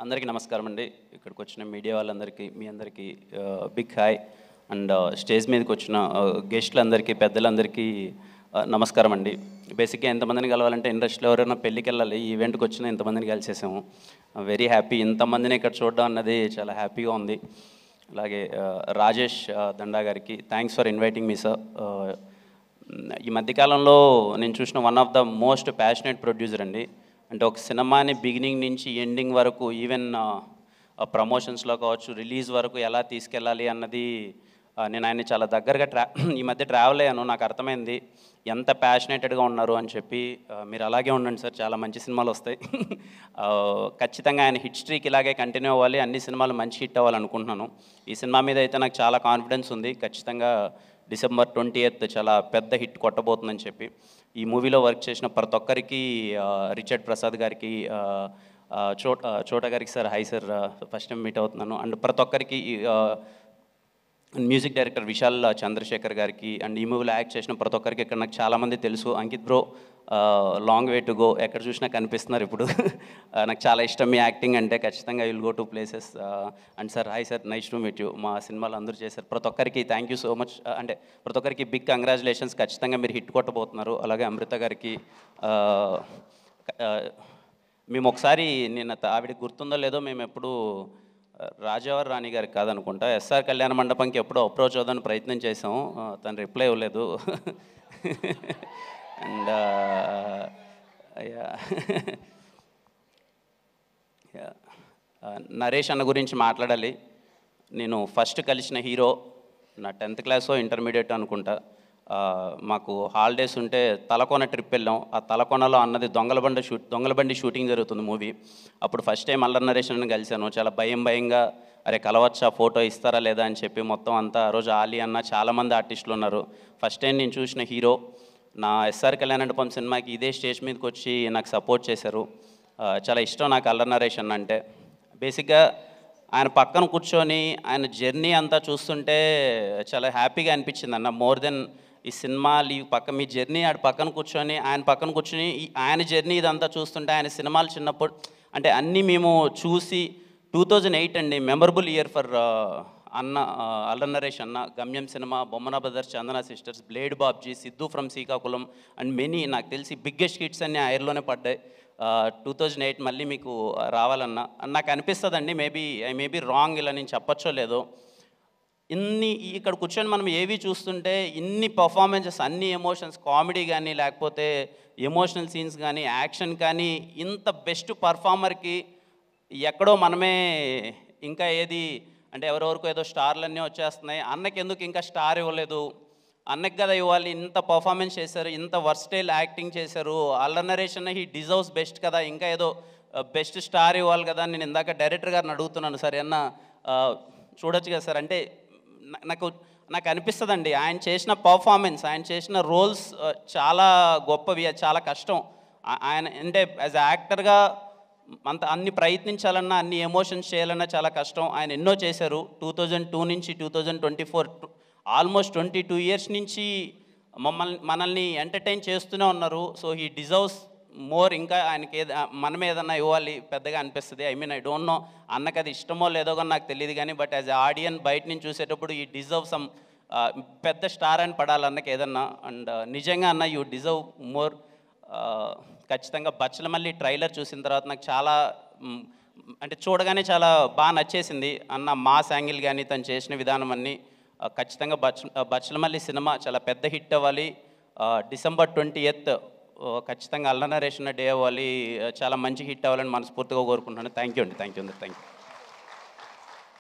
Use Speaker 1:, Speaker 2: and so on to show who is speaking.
Speaker 1: అందరికీ నమస్కారం అండి. ఇక్కడికి వచ్చిన మీడియా వాళ్ళందరికీ మీ అందరికీ బిగ్ హాయ్. అండ్ స్టేజ్ మీదకి వచ్చిన గెస్టులందరికీ పెద్దలందరికీ నమస్కారం అండి. బేసిక్గా ఎంతమందిని కలవాలంటే ఇండస్ట్రీలో ఎవరైనా పెళ్ళికి వెళ్ళాలి, ఈ ఈవెంట్కి వచ్చిన ఇంతమందిని కలిసేసాము. Very happy. ఇంతమందిని ఇక్కడ చూడడం అన్నది చాలా హ్యాపీగా ఉంది. అలాగే రాజేష్ దండా గారికి thanks for inviting me sir. ఈ మధ్యకాలంలో నేను చూసిన one of the most passionate producer అండి. అంటే ఒక సినిమాని బిగినింగ్ నుంచి ఎండింగ్ వరకు, ఈవెన్ ప్రమోషన్స్లో కావచ్చు, రిలీజ్ వరకు ఎలా తీసుకెళ్ళాలి అన్నది నేను ఆయన చాలా దగ్గరగా ఈ మధ్య ట్రావెల్ అయ్యాను. నాకు అర్థమైంది ఎంత ప్యాషనేటెడ్గా ఉన్నారు అని చెప్పి. మీరు అలాగే ఉండండి సార్, చాలా మంచి సినిమాలు వస్తాయి. ఖచ్చితంగా ఆయన హిట్ స్ట్రీక్ ఇలాగే కంటిన్యూ అవ్వాలి, అన్ని సినిమాలు మంచి హిట్ అవ్వాలనుకుంటున్నాను. ఈ సినిమా మీద అయితే నాకు చాలా కాన్ఫిడెన్స్ ఉంది. ఖచ్చితంగా December 20th చాలా పెద్ద హిట్ కొట్టబోతుందని చెప్పి. ఈ మూవీలో వర్క్ చేసిన ప్రతి ఒక్కరికి, రిచర్డ్ ప్రసాద్ గారికి, చోటా గారికి sir hi sir, first time meet అవుతున్నాను. అండ్ ప్రతి ఒక్కరికి, మ్యూజిక్ డైరెక్టర్ విశాల్ చంద్రశేఖర్ గారికి, అండ్ ఈ మూవీలో యాక్ట్ చేసిన ప్రతి ఒక్కరికి ఇక్కడ నాకు చాలామంది తెలుసు. Ankit bro, long way to go, ఎక్కడ చూసినా కనిపిస్తున్నారు ఇప్పుడు. నాకు చాలా ఇష్టం మీ యాక్టింగ్ అంటే. ఖచ్చితంగా will go to places. And sir hi sir, nice to meet you. మా సినిమాలు అందరూ చేశారు. ప్రతి ఒక్కరికి థ్యాంక్ యూ సో మచ్. అంటే ప్రతి ఒక్కరికి బిగ్ కంగ్రాచులేషన్స్. ఖచ్చితంగా మీరు హిట్ కొట్టబోతున్నారు. అలాగే అమృత గారికి, మేము ఒకసారి, నేను ఆవిడకి గుర్తుందో లేదో, మేము ఎప్పుడు రాజావారి రాణి గారికి కాదనుకుంటా, ఎస్ఆర్ కళ్యాణ మండపంకి ఎప్పుడో అప్రోచ్ అవుదాని ప్రయత్నం చేసాము. తను రిప్లై ఇవ్వలేదు. అండ్ నరేష్ అన్న గురించి మాట్లాడాలి. నేను ఫస్ట్ కలిసిన హీరో నా 10th క్లాసో ఇంటర్మీడియట్ అనుకుంటా. మాకు హాలిడేస్ ఉంటే తలకోన ట్రిప్ వెళ్ళాం. ఆ తలకోనలో అన్నది దొంగలబండి షూటింగ్ జరుగుతుంది మూవీ. అప్పుడు ఫస్ట్ టైం అల్లరి నరేష్ అన్న కలిశాను. చాలా భయంగా, అరే కలవచ్చా, ఫోటో ఇస్తారా లేదా అని చెప్పి మొత్తం అంతా. ఆ రోజు ఆలీ అన్న, చాలామంది ఆర్టిస్టులు ఉన్నారు. ఫస్ట్ టైం నేను చూసిన హీరో. నా ఎస్ఆర్ కళ్యాణ మండపం సినిమాకి ఇదే స్టేజ్ మీదకి వచ్చి నాకు సపోర్ట్ చేశారు. చాలా ఇష్టం నాకు అల్లరి నరేష్ అన్న అంటే. బేసిక్గా ఆయన పక్కన కూర్చొని ఆయన జర్నీ అంతా చూస్తుంటే చాలా హ్యాపీగా అనిపించింది అన్న. మోర్ దెన్ ఈ సినిమాలు, ఈ మీ జర్నీ ఆడ పక్కన కూర్చొని, ఆయన పక్కన కూర్చొని ఆయన జర్నీ ఇదంతా చూస్తుంటే, ఆయన సినిమాలు చిన్నప్పుడు అంటే అన్నీ మేము చూసి 2008 అండి, మెమరబుల్ ఇయర్ ఫర్ అన్న, అల్లరి నరేష్ అన్న. గమ్యం cinema, Bommana brothers, Chandana sisters, blade Babji, Siddhu from Srikakulam and many, నాకు తెలిసి బిగ్గెస్ట్ హిట్స్ అన్నీ ఆ ఇయర్లోనే పడ్డాయి. 2008 మళ్ళీ మీకు రావాలన్నా నాకు అనిపిస్తుందండి. ఐ మేబీ రాంగ్, ఇలా నేను చెప్పచ్చో లేదో. ఇక్కడ కూర్చొని మనం ఏవి చూస్తుంటే ఇన్ని పర్ఫార్మెన్సెస్, అన్ని ఎమోషన్స్, కామెడీ కానీ, లేకపోతే ఎమోషనల్ సీన్స్ కానీ, యాక్షన్ కానీ, ఇంత బెస్ట్ పర్ఫార్మర్కి ఎక్కడో మనమే ఇంకా ఏది అంటే ఎవరెవరికో ఏదో స్టార్లన్నీ వచ్చేస్తున్నాయి, అన్నకి ఎందుకు ఇంకా స్టార్ ఇవ్వలేదు, అన్నకి కదా ఇవ్వాలి, ఇంత పర్ఫార్మెన్స్ చేశారు, ఇంత వర్స్టైల్ యాక్టింగ్ చేశారు, అల్లరి నరేష్ అన్న హీ డిజర్వ్స్ బెస్ట్ కదా, ఇంకా ఏదో బెస్ట్ స్టార్ ఇవ్వాలి కదా. నేను ఇందాక డైరెక్టర్ గారిని అడుగుతున్నాను, సరే అన్న చూడొచ్చు కదా సార్ అంటే. నాకు అనిపిస్తుందండి ఆయన చేసిన పర్ఫార్మెన్స్, ఆయన చేసిన రోల్స్ చాలా గొప్పవి, అది చాలా కష్టం. ఆయన అంటే యాజ్ యాక్టర్గా అన్ని ప్రయత్నించాలన్నా, అన్ని ఎమోషన్స్ చేయాలన్నా చాలా కష్టం. ఆయన ఎన్నో చేశారు. 2002 నుంచి 2024, ఆల్మోస్ట్ 22 years నుంచి మనల్ని ఎంటర్టైన్ చేస్తూనే ఉన్నారు. So he deserves more. ఇంకా ఆయనకి మనం ఏదన్నా ఇవ్వాలి పెద్దగా అనిపిస్తుంది. ఐ డోంట్ నో అన్నకి అది ఇష్టమో లేదో కానీ నాకు తెలియదు కానీ, బట్ యాజ్ ఆడియన్ బయట నుంచి చూసేటప్పుడు ఈ డిజర్వ్ సమ్ పెద్ద స్టార్ అని పడాలి అన్నకి ఏదన్నా. అండ్ నిజంగా అన్న యూ డిజర్వ్ మోర్. ఖచ్చితంగా బచ్చలమల్లి ట్రైలర్ చూసిన తర్వాత నాకు చాలా అంటే చూడగానే చాలా బాగా నచ్చేసింది అన్న. మాస్ యాంగిల్ కానీ, తను చేసిన విధానం అన్నీ. ఖచ్చితంగా బచ్చలమల్లి సినిమా చాలా పెద్ద హిట్ అవ్వాలి. December 20th ఖచ్చితంగా అల్లరి నరేష్ అన్న డే అవ్వాలి, చాలా మంచి హిట్ అవ్వాలని మనస్ఫూర్తిగా కోరుకుంటున్నాను. థ్యాంక్ యూ అండి.